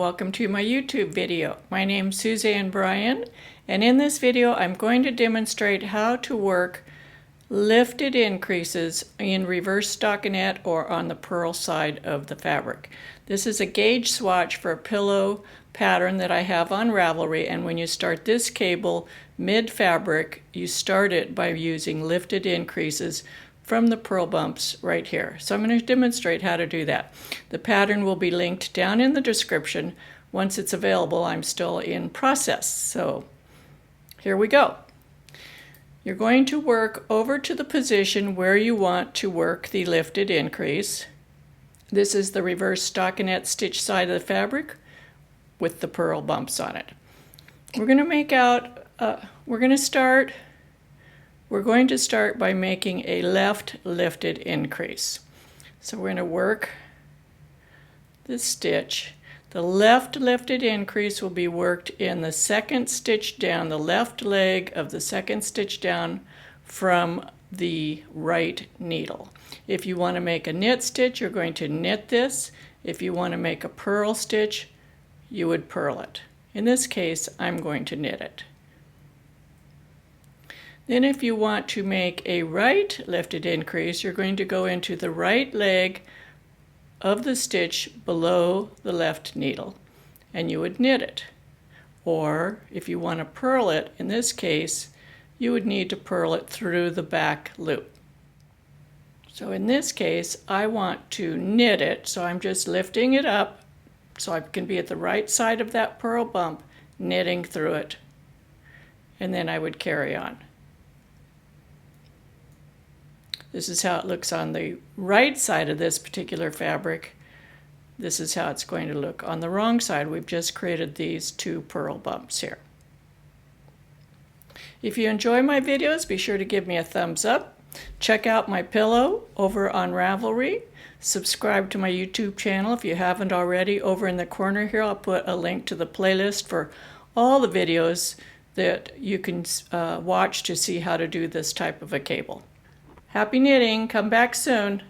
welcome to my YouTube video. My name's Suzanne Bryan, and in this video I'm going to demonstrate how to work lifted increases in reverse stockinette or on the purl side of the fabric. This is a gauge swatch for a pillow pattern that I have on Ravelry, and when you start this cable mid-fabric, you start it by using lifted increases from the purl bumps right here. So I'm going to demonstrate how to do that. The pattern will be linked down in the description. Once it's available, I'm still in process. So here we go. You're going to work over to the position where you want to work the lifted increase. This is the reverse stockinette stitch side of the fabric with the purl bumps on it. We're going to start by making a left lifted increase. So we're going to work this stitch. The left lifted increase will be worked in the second stitch down, the left leg of the second stitch down from the right needle. If you want to make a knit stitch, you're going to knit this. If you want to make a purl stitch, you would purl it. In this case, I'm going to knit it. Then if you want to make a right lifted increase, you're going to go into the right leg of the stitch below the left needle, and you would knit it. Or if you want to purl it, in this case, you would need to purl it through the back loop. So in this case, I want to knit it, so I'm just lifting it up so I can be at the right side of that purl bump, knitting through it, and then I would carry on. This is how it looks on the right side of this particular fabric. This is how it's going to look on the wrong side. We've just created these two purl bumps here. If you enjoy my videos, be sure to give me a thumbs up. Check out my pillow over on Ravelry. Subscribe to my YouTube channel if you haven't already. Over in the corner here, I'll put a link to the playlist for all the videos that you can watch to see how to do this type of a cable. Happy knitting. Come back soon.